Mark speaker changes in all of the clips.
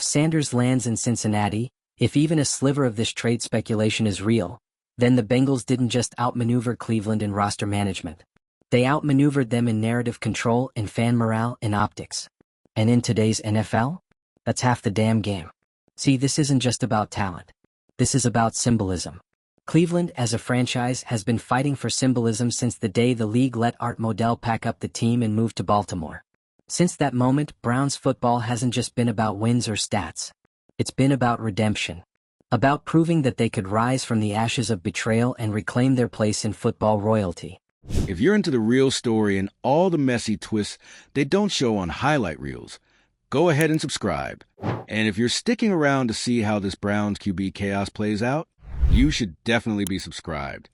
Speaker 1: Sanders lands in Cincinnati, if even a sliver of this trade speculation is real, then the Bengals didn't just outmaneuver Cleveland in roster management. They outmaneuvered them in narrative control and fan morale and optics. And in today's NFL? That's half the damn game. See, this isn't just about talent. This is about symbolism. Cleveland, as a franchise, has been fighting for symbolism since the day the league let Art Modell pack up the team and move to Baltimore. Since that moment, Browns football hasn't just been about wins or stats. It's been about redemption. About proving that they could rise from the ashes of betrayal and reclaim their place in football royalty.
Speaker 2: If you're into the real story and all the messy twists they don't show on highlight reels, go ahead and subscribe. And if you're sticking around to see how this Browns QB chaos plays out, you should definitely be subscribed.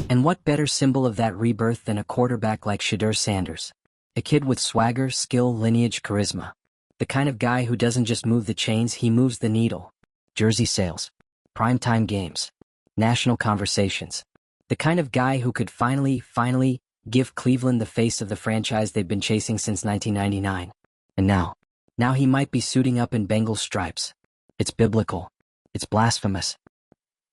Speaker 1: And what better symbol of that rebirth than a quarterback like Shedeur Sanders? A kid with swagger, skill, lineage, charisma. The kind of guy who doesn't just move the chains, he moves the needle. Jersey sales. Primetime games. National conversations. The kind of guy who could finally give Cleveland the face of the franchise they've been chasing since 1999. And now he might be suiting up in Bengals stripes. It's biblical. It's blasphemous.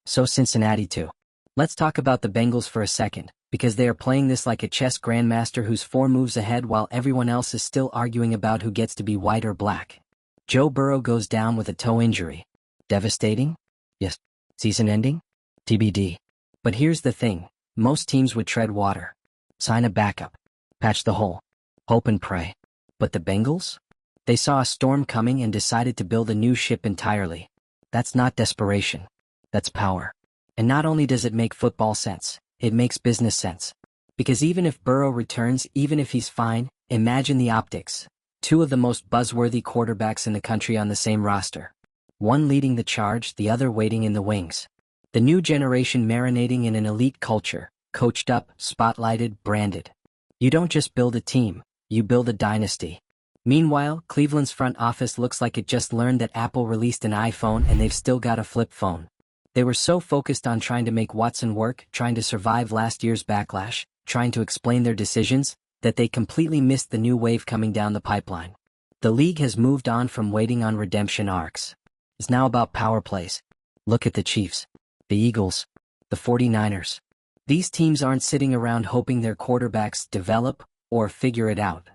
Speaker 1: So Cincinnati too. Let's talk about the Bengals for a second, because they are playing this like a chess grandmaster who's 4 moves ahead while everyone else is still arguing about who gets to be white or black. Joe Burrow goes down with a toe injury. Devastating? Yes. Season ending? TBD. But here's the thing, most teams would tread water. Sign a backup. Patch the hole. Hope and pray. But the Bengals? They saw a storm coming and decided to build a new ship entirely. That's not desperation. That's power. And not only does it make football sense, it makes business sense. Because even if Burrow returns, even if he's fine, imagine the optics. 2 of the most buzzworthy quarterbacks in the country on the same roster. One leading the charge, the other waiting in the wings. The new generation marinating in an elite culture, coached up, spotlighted, branded. You don't just build a team, you build a dynasty. Meanwhile, Cleveland's front office looks like it just learned that Apple released an iPhone and they've still got a flip phone. They were so focused on trying to make Watson work, trying to survive last year's backlash, trying to explain their decisions, that they completely missed the new wave coming down the pipeline. The league has moved on from waiting on redemption arcs. It's now about power plays. Look at the Chiefs, the Eagles, the 49ers. These teams aren't sitting around hoping their quarterbacks develop or figure it out.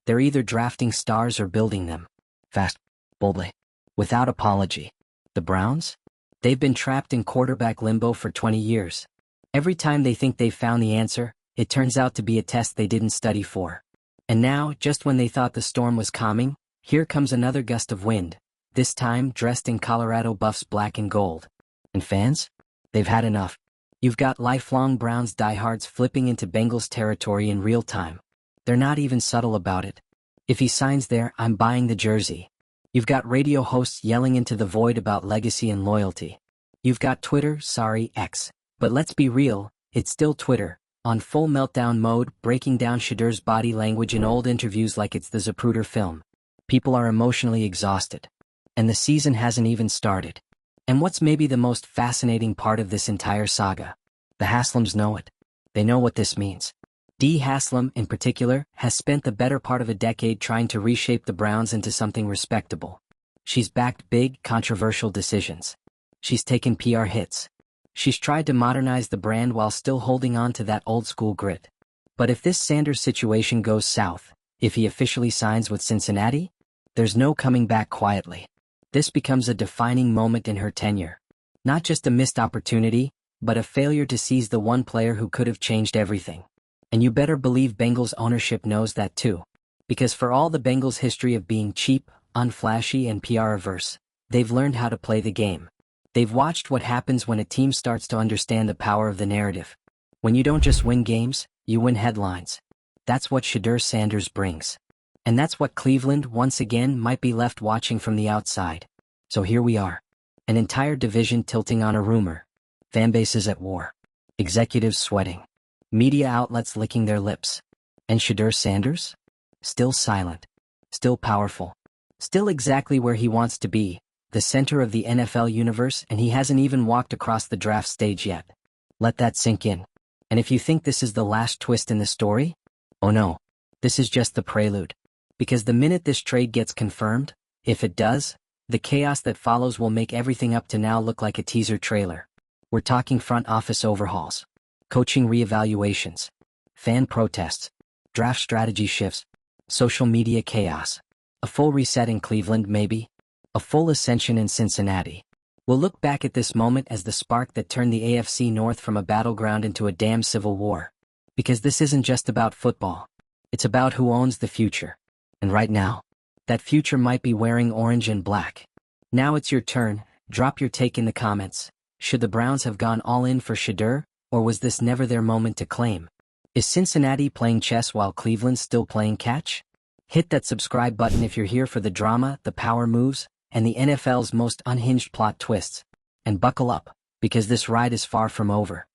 Speaker 1: They're either drafting stars or building them. Fast, boldly, without apology. The Browns? They've been trapped in quarterback limbo for 20 years. Every time they think they've found the answer, it turns out to be a test they didn't study for. And now, just when they thought the storm was calming, here comes another gust of wind, this time dressed in Colorado Buffs black and gold. And fans? They've had enough. You've got lifelong Browns diehards flipping into Bengals territory in real time. They're not even subtle about it. If he signs there, I'm buying the jersey. You've got radio hosts yelling into the void about legacy and loyalty. You've got Twitter, sorry, X. But let's be real, it's still Twitter, on full meltdown mode, breaking down Shedeur's body language in old interviews like it's the Zapruder film. People are emotionally exhausted. And the season hasn't even started. And what's maybe the most fascinating part of this entire saga? The Haslams know it. They know what this means. Dee Haslam, in particular, has spent the better part of a decade trying to reshape the Browns into something respectable. She's backed big, controversial decisions. She's taken PR hits. She's tried to modernize the brand while still holding on to that old-school grit. But if this Sanders situation goes south, if he officially signs with Cincinnati, there's no coming back quietly. This becomes a defining moment in her tenure. Not just a missed opportunity, but a failure to seize the one player who could have changed everything. And you better believe Bengals ownership knows that too. Because for all the Bengals' history of being cheap, unflashy, and PR-averse, they've learned how to play the game. They've watched what happens when a team starts to understand the power of the narrative. When you don't just win games, you win headlines. That's what Shedeur Sanders brings. And that's what Cleveland, once again, might be left watching from the outside. So here we are. An entire division tilting on a rumor. Fanbases at war. Executives sweating. Media outlets licking their lips. And Shedeur Sanders? Still silent. Still powerful. Still exactly where he wants to be, the center of the NFL universe, and he hasn't even walked across the draft stage yet. Let that sink in. And if you think this is the last twist in the story, oh no, this is just the prelude. Because the minute this trade gets confirmed, if it does, The chaos that follows will make everything up to now look like a teaser trailer. We're talking front office overhauls, coaching reevaluations, fan protests, draft strategy shifts, social media chaos, a full reset in Cleveland maybe, a full ascension in Cincinnati. We'll look back at this moment as the spark that turned the AFC North from a battleground into a damn civil war. Because this isn't just about football. It's about who owns the future. And right now, that future might be wearing orange and black. Now it's your turn. Drop your take in the comments. Should the Browns have gone all in for Shedeur, or was this never their moment to claim? Is Cincinnati playing chess while Cleveland's still playing catch? Hit that subscribe button if you're here for the drama, the power moves, and the NFL's most unhinged plot twists. And buckle up, because this ride is far from over.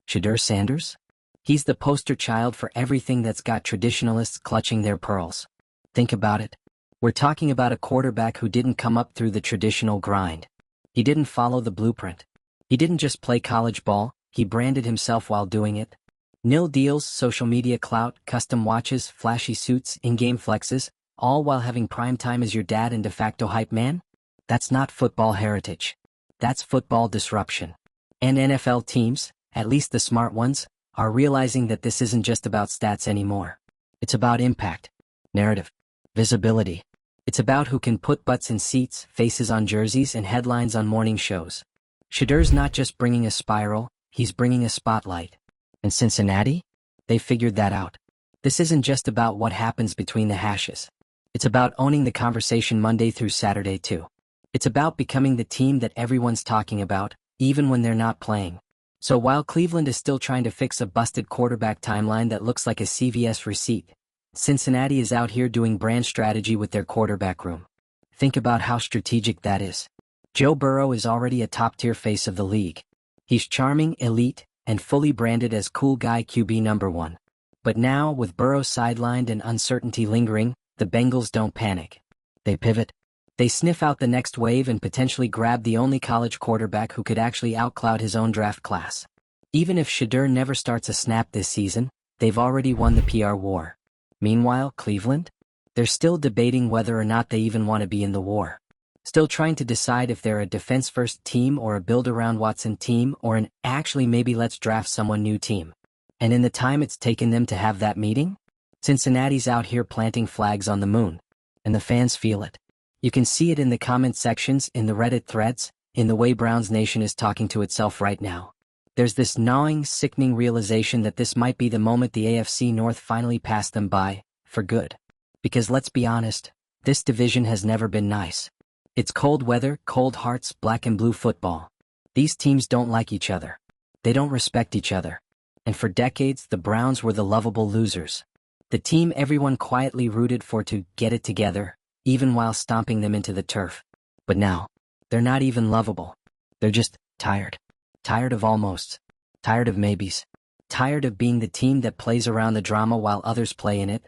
Speaker 1: Shedeur Sanders? He's the poster child for everything that's got traditionalists clutching their pearls. Think about it. We're talking about a quarterback who didn't come up through the traditional grind. He didn't follow the blueprint. He didn't just play college ball, he branded himself while doing it. Nil deals, social media clout, custom watches, flashy suits, in-game flexes, all while having primetime as your dad and de facto hype man? That's not football heritage. That's football disruption. And NFL teams, at least the smart ones, are realizing that this isn't just about stats anymore. It's about impact, narrative, visibility. It's about who can put butts in seats, faces on jerseys, and headlines on morning shows. Shedeur's not just bringing a spiral, he's bringing a spotlight. And Cincinnati? They figured that out. This isn't just about what happens between the hashes. It's about owning the conversation Monday through Saturday too. It's about becoming the team that everyone's talking about, even when they're not playing. So while Cleveland is still trying to fix a busted quarterback timeline that looks like a CVS receipt, Cincinnati is out here doing brand strategy with their quarterback room. Think about how strategic that is. Joe Burrow is already a top-tier face of the league. He's charming, elite, and fully branded as cool guy QB number one. But now, with Burrow sidelined and uncertainty lingering, the Bengals don't panic. They pivot. They sniff out the next wave and potentially grab the only college quarterback who could actually outcloud his own draft class. Even if Shedeur never starts a snap this season, they've already won the PR war. Meanwhile, Cleveland? They're still debating whether or not they even want to be in the war. Still trying to decide if they're a defense-first team or a build-around-Watson team or an actually maybe let's draft someone new team. And in the time it's taken them to have that meeting, Cincinnati's out here planting flags on the moon. And the fans feel it. You can see it in the comment sections, in the Reddit threads, in the way Browns Nation is talking to itself right now. There's this gnawing, sickening realization that this might be the moment the AFC North finally passed them by, for good. Because let's be honest, this division has never been nice. It's cold weather, cold hearts, black and blue football. These teams don't like each other. They don't respect each other. And for decades, the Browns were the lovable losers. The team everyone quietly rooted for to get it together, even while stomping them into the turf. But now, they're not even lovable. They're just tired. Tired of almosts. Tired of maybes. Tired of being the team that plays around the drama while others play in it.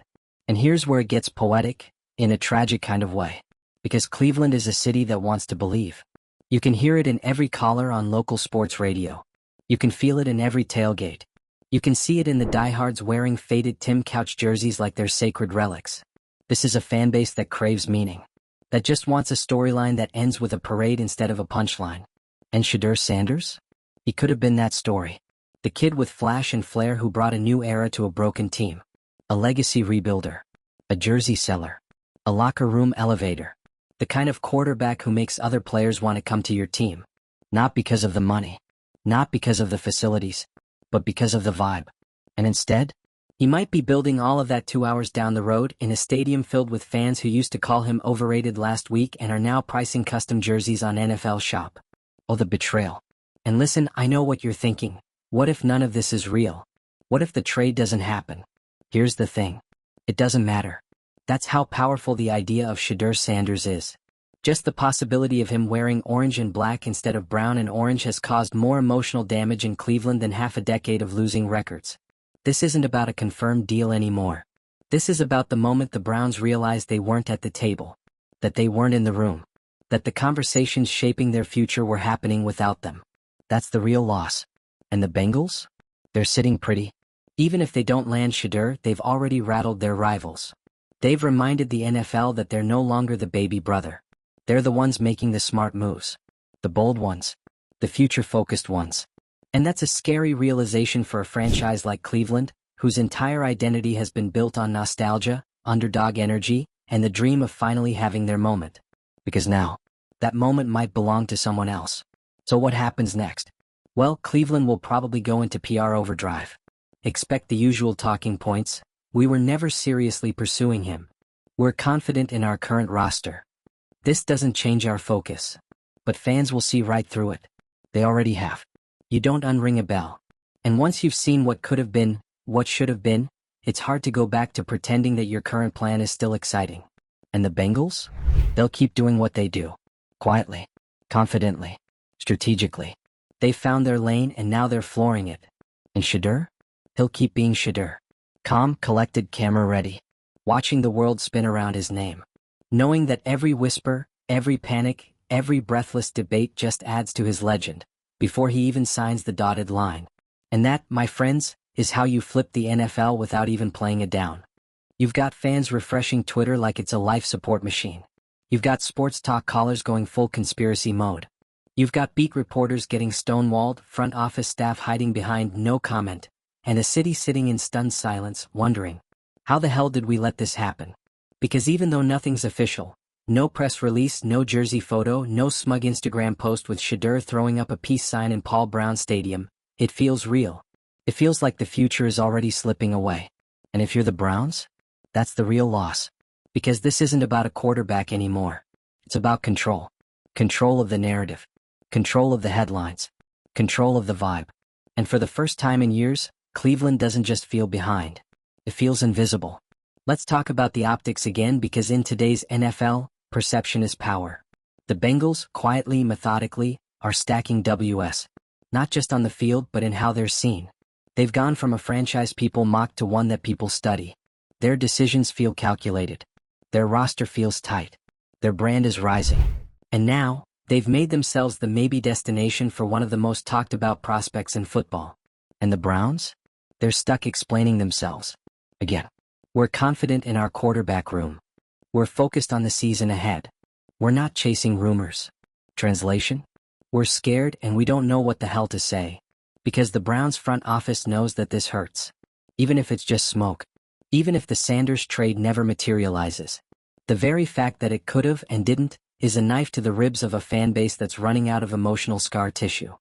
Speaker 1: And here's where it gets poetic, in a tragic kind of way. Because Cleveland is a city that wants to believe. You can hear it in every caller on local sports radio. You can feel it in every tailgate. You can see it in the diehards wearing faded Tim Couch jerseys like they're sacred relics. This is a fanbase that craves meaning. That just wants a storyline that ends with a parade instead of a punchline. And Shedeur Sanders? He could have been that story. The kid with flash and flair who brought a new era to a broken team. A legacy rebuilder. A jersey seller. A locker room elevator. The kind of quarterback who makes other players want to come to your team. Not because of the money. Not because of the facilities. But because of the vibe. And instead, he might be building all of that 2 hours down the road in a stadium filled with fans who used to call him overrated last week and are now pricing custom jerseys on NFL Shop. Oh, the betrayal. And listen, I know what you're thinking. What if none of this is real? What if the trade doesn't happen? Here's the thing. It doesn't matter. That's how powerful the idea of Shedeur Sanders is. Just the possibility of him wearing orange and black instead of brown and orange has caused more emotional damage in Cleveland than half a decade of losing records. This isn't about a confirmed deal anymore. This is about the moment the Browns realized they weren't at the table. That they weren't in the room. That the conversations shaping their future were happening without them. That's the real loss. And the Bengals? They're sitting pretty. Even if they don't land Shedeur, they've already rattled their rivals. They've reminded the NFL that they're no longer the baby brother. They're the ones making the smart moves. The bold ones. The future-focused ones. And that's a scary realization for a franchise like Cleveland, whose entire identity has been built on nostalgia, underdog energy, and the dream of finally having their moment. Because now, that moment might belong to someone else. So what happens next? Well, Cleveland will probably go into PR overdrive. Expect the usual talking points. We were never seriously pursuing him. We're confident in our current roster. This doesn't change our focus. But fans will see right through it. They already have. You don't unring a bell. And once you've seen what could have been, what should have been, it's hard to go back to pretending that your current plan is still exciting. And the Bengals? They'll keep doing what they do. Quietly. Confidently. Strategically. They found their lane and now they're flooring it. And Shedeur? He'll keep being Shedeur. Calm, collected, camera ready. Watching the world spin around his name. Knowing that every whisper, every panic, every breathless debate just adds to his legend, before he even signs the dotted line. And that, my friends, is how you flip the NFL without even playing it down. You've got fans refreshing Twitter like it's a life support machine. You've got sports talk callers going full conspiracy mode. You've got beat reporters getting stonewalled, front office staff hiding behind no comment, and a city sitting in stunned silence, wondering, how the hell did we let this happen? Because even though nothing's official, no press release, no jersey photo, no smug Instagram post with Shedeur throwing up a peace sign in Paul Brown Stadium, it feels real. It feels like the future is already slipping away. And if you're the Browns, that's the real loss. Because this isn't about a quarterback anymore. It's about control. Control of the narrative. Control of the headlines. Control of the vibe. And for the first time in years, Cleveland doesn't just feel behind. It feels invisible. Let's talk about the optics again because in today's NFL, perception is power. The Bengals, quietly, methodically, are stacking Ws. Not just on the field but in how they're seen. They've gone from a franchise people mock to one that people study. Their decisions feel calculated. Their roster feels tight. Their brand is rising. And now, they've made themselves the maybe destination for one of the most talked about prospects in football. And the Browns? They're stuck explaining themselves. Again. We're confident in our quarterback room. We're focused on the season ahead. We're not chasing rumors. Translation? We're scared and we don't know what the hell to say. Because the Browns front office knows that this hurts. Even if it's just smoke. Even if the Sanders trade never materializes. The very fact that it could've and didn't is a knife to the ribs of a fan base that's running out of emotional scar tissue.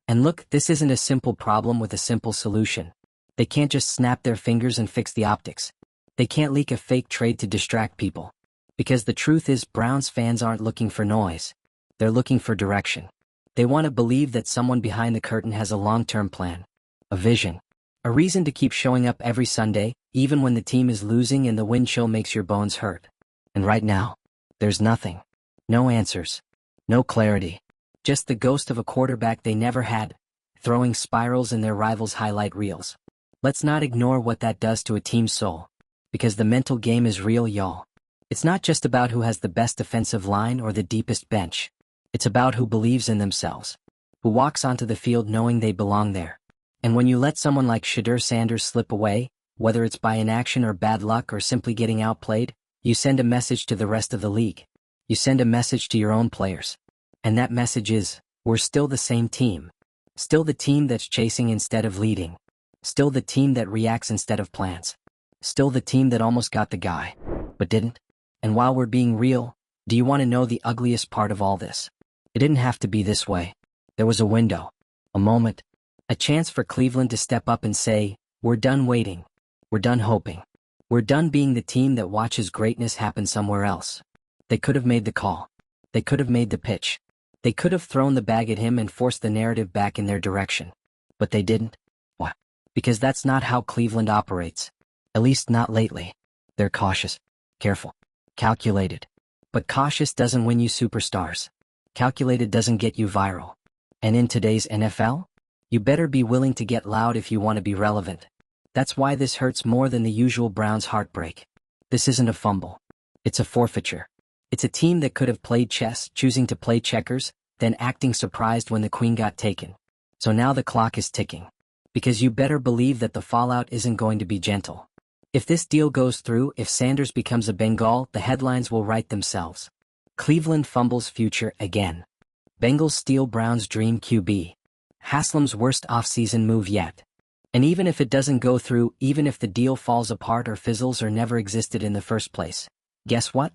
Speaker 1: And look, this isn't a simple problem with a simple solution. They can't just snap their fingers and fix the optics. They can't leak a fake trade to distract people. Because the truth is Browns fans aren't looking for noise. They're looking for direction. They want to believe that someone behind the curtain has a long-term plan. A vision. A reason to keep showing up every Sunday, even when the team is losing and the wind chill makes your bones hurt. And right now, there's nothing. No answers. No clarity. Just the ghost of a quarterback they never had, throwing spirals in their rivals' highlight reels. Let's not ignore what that does to a team's soul. Because the mental game is real, y'all. It's not just about who has the best defensive line or the deepest bench. It's about who believes in themselves. Who walks onto the field knowing they belong there. And when you let someone like Shedeur Sanders slip away, whether it's by inaction or bad luck or simply getting outplayed, you send a message to the rest of the league. You send a message to your own players. And that message is, we're still the same team. Still the team that's chasing instead of leading. Still the team that reacts instead of plans. Still the team that almost got the guy, but didn't. And while we're being real, do you want to know the ugliest part of all this? It didn't have to be this way. There was a window, a moment, a chance for Cleveland to step up and say, we're done waiting. We're done hoping. We're done being the team that watches greatness happen somewhere else. They could have made the call. They could have made the pitch. They could have thrown the bag at him and forced the narrative back in their direction. But they didn't. Why? Because that's not how Cleveland operates. At least not lately. They're cautious, careful, calculated. But cautious doesn't win you superstars. Calculated doesn't get you viral. And in today's NFL, you better be willing to get loud if you want to be relevant. That's why this hurts more than the usual Browns heartbreak. This isn't a fumble. It's a forfeiture. It's a team that could have played chess, choosing to play checkers, then acting surprised when the queen got taken. So now the clock is ticking. Because you better believe that the fallout isn't going to be gentle. If this deal goes through, if Sanders becomes a Bengal, the headlines will write themselves. Cleveland fumbles future again. Bengals steal Browns' dream QB. Haslam's worst offseason move yet. And even if it doesn't go through, even if the deal falls apart or fizzles or never existed in the first place, guess what?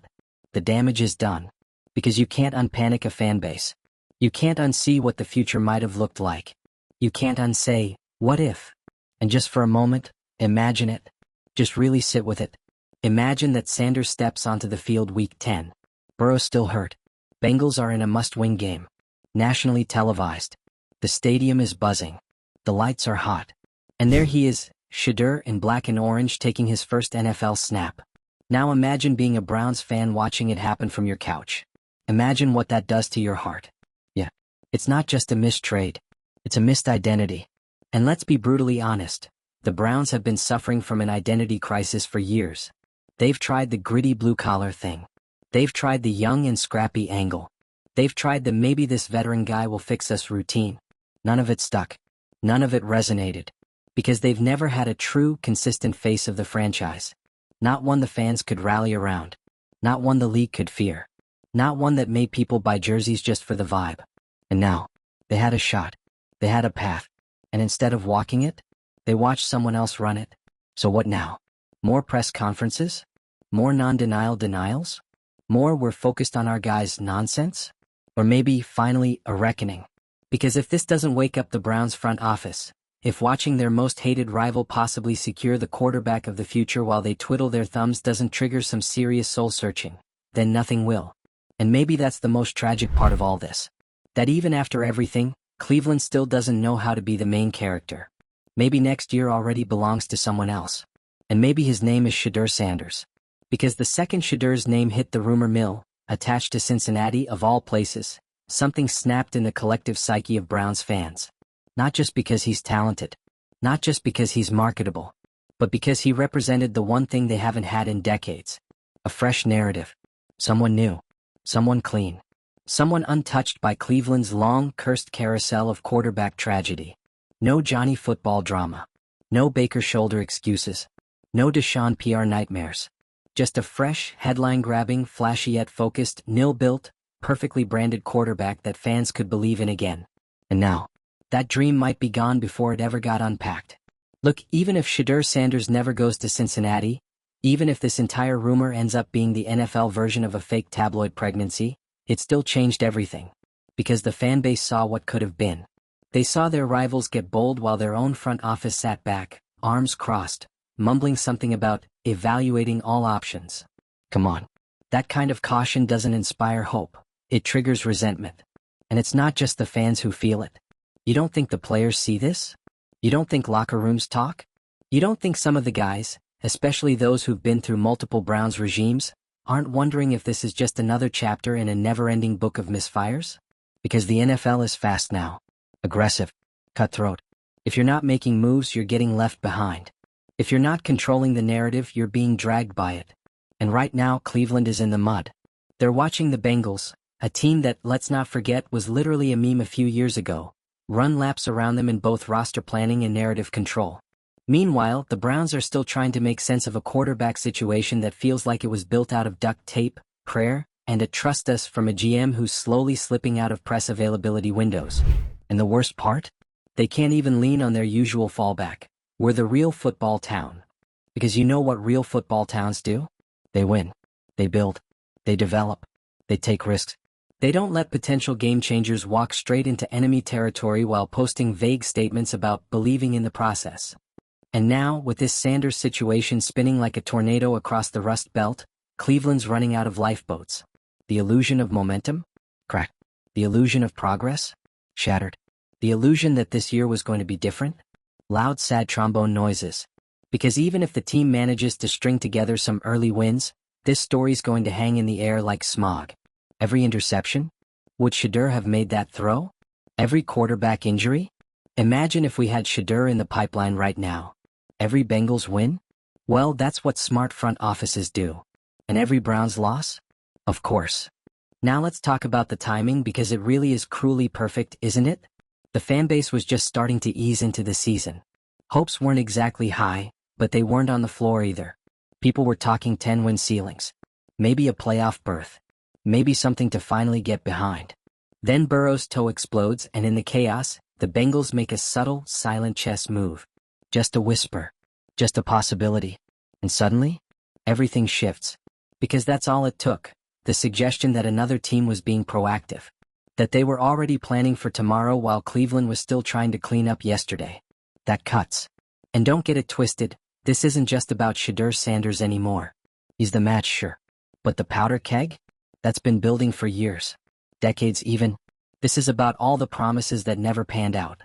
Speaker 1: The damage is done. Because you can't unpanic a fan base. You can't unsee what the future might have looked like. You can't unsay, what if? And just for a moment, imagine it. Just really sit with it. Imagine that Sanders steps onto the field week 10. Burrow's still hurt. Bengals are in a must-win game. Nationally televised. The stadium is buzzing. The lights are hot. And there he is, Shedeur in black and orange taking his first NFL snap. Now imagine being a Browns fan watching it happen from your couch. Imagine what that does to your heart. Yeah, it's not just a missed trade. It's a missed identity. And let's be brutally honest. The Browns have been suffering from an identity crisis for years. They've tried the gritty blue-collar thing. They've tried the young and scrappy angle. They've tried the maybe this veteran guy will fix us routine. None of it stuck. None of it resonated. Because they've never had a true, consistent face of the franchise. Not one the fans could rally around. Not one the league could fear. Not one that made people buy jerseys just for the vibe. And now, they had a shot. They had a path. And instead of walking it, they watched someone else run it. So what now? More press conferences? More non-denial denials? More we're focused on our guys' nonsense? Or maybe, finally, a reckoning. Because if this doesn't wake up the Browns' front office, if watching their most hated rival possibly secure the quarterback of the future while they twiddle their thumbs doesn't trigger some serious soul-searching, then nothing will. And maybe that's the most tragic part of all this. That even after everything, Cleveland still doesn't know how to be the main character. Maybe next year already belongs to someone else. And maybe his name is Shedeur Sanders. Because the second Shedeur's name hit the rumor mill, attached to Cincinnati of all places, something snapped in the collective psyche of Browns fans. Not just because he's talented. Not just because he's marketable. But because he represented the one thing they haven't had in decades. A fresh narrative. Someone new. Someone clean. Someone untouched by Cleveland's long, cursed carousel of quarterback tragedy. No Johnny football drama. No Baker shoulder excuses. No Deshaun PR nightmares. Just a fresh, headline-grabbing, flashy yet focused, nil-built, perfectly branded quarterback that fans could believe in again. And now, that dream might be gone before it ever got unpacked. Look, even if Shedeur Sanders never goes to Cincinnati, even if this entire rumor ends up being the NFL version of a fake tabloid pregnancy, it still changed everything. Because the fan base saw what could have been. They saw their rivals get bold while their own front office sat back, arms crossed, mumbling something about evaluating all options. Come on. That kind of caution doesn't inspire hope. It triggers resentment. And it's not just the fans who feel it. You don't think the players see this? You don't think locker rooms talk? You don't think some of the guys, especially those who've been through multiple Browns regimes, aren't wondering if this is just another chapter in a never-ending book of misfires? Because the NFL is fast now. Aggressive. Cutthroat. If you're not making moves, you're getting left behind. If you're not controlling the narrative, you're being dragged by it. And right now, Cleveland is in the mud. They're watching the Bengals, a team that, let's not forget, was literally a meme a few years ago, run laps around them in both roster planning and narrative control. Meanwhile, the Browns are still trying to make sense of a quarterback situation that feels like it was built out of duct tape, prayer, and a trust us from a GM who's slowly slipping out of press availability windows. And the worst part? They can't even lean on their usual fallback. We're the real football town. Because you know what real football towns do? They win. They build. They develop. They take risks. They don't let potential game changers walk straight into enemy territory while posting vague statements about believing in the process. And now, with this Sanders situation spinning like a tornado across the Rust Belt, Cleveland's running out of lifeboats. The illusion of momentum? Cracked. The illusion of progress? Shattered. The illusion that this year was going to be different? Loud, sad trombone noises. Because even if the team manages to string together some early wins, this story's going to hang in the air like smog. Every interception? Would Shedeur have made that throw? Every quarterback injury? Imagine if we had Shedeur in the pipeline right now. Every Bengals win? Well, that's what smart front offices do. And every Browns loss? Of course. Now let's talk about the timing because it really is cruelly perfect, isn't it? The fanbase was just starting to ease into the season. Hopes weren't exactly high, but they weren't on the floor either. People were talking 10-win ceilings. Maybe a playoff berth. Maybe something to finally get behind. Then Burrow's toe explodes, and in the chaos, the Bengals make a subtle, silent chess move. Just a whisper. Just a possibility. And suddenly, everything shifts. Because that's all it took. The suggestion that another team was being proactive. That they were already planning for tomorrow while Cleveland was still trying to clean up yesterday. That cuts. And don't get it twisted, this isn't just about Shedeur Sanders anymore. He's the match, sure. But the powder keg? That's been building for years. Decades even. This is about all the promises that never panned out.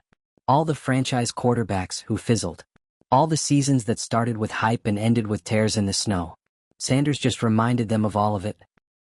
Speaker 1: All the franchise quarterbacks who fizzled. All the seasons that started with hype and ended with tears in the snow. Sanders just reminded them of all of it.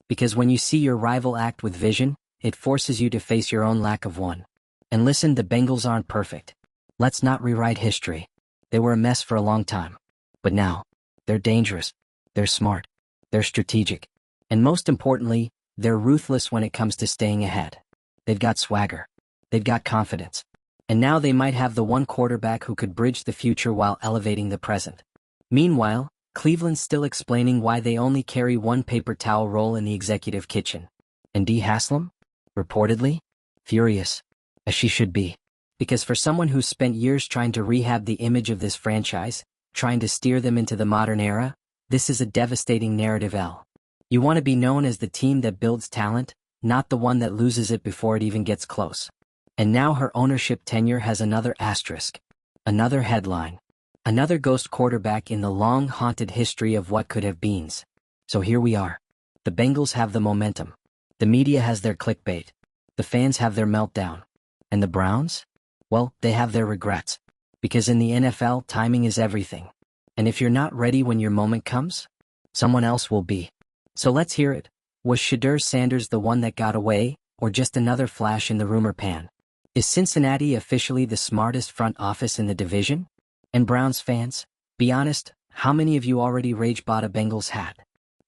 Speaker 1: Because when you see your rival act with vision, it forces you to face your own lack of one. And listen, the Bengals aren't perfect. Let's not rewrite history. They were a mess for a long time. But now, they're dangerous. They're smart. They're strategic. And most importantly, they're ruthless when it comes to staying ahead. They've got swagger. They've got confidence. And now they might have the one quarterback who could bridge the future while elevating the present. Meanwhile, Cleveland's still explaining why they only carry one paper towel roll in the executive kitchen. And Dee Haslam? Reportedly? Furious. As she should be. Because for someone who's spent years trying to rehab the image of this franchise, trying to steer them into the modern era, this is a devastating narrative L. You want to be known as the team that builds talent, not the one that loses it before it even gets close. And now her ownership tenure has another asterisk. Another headline. Another ghost quarterback in the long haunted history of what could have beens. So here we are. The Bengals have the momentum. The media has their clickbait. The fans have their meltdown. And the Browns? Well, they have their regrets. Because in the NFL, timing is everything. And if you're not ready when your moment comes, someone else will be. So let's hear it. Was Shedeur Sanders the one that got away, or just another flash in the rumor pan? Is Cincinnati officially the smartest front office in the division? And Browns fans, be honest, how many of you already rage-bought a Bengals hat?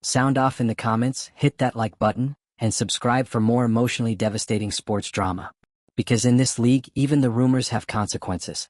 Speaker 1: Sound off in the comments, hit that like button, and subscribe for more emotionally devastating sports drama. Because in this league, even the rumors have consequences.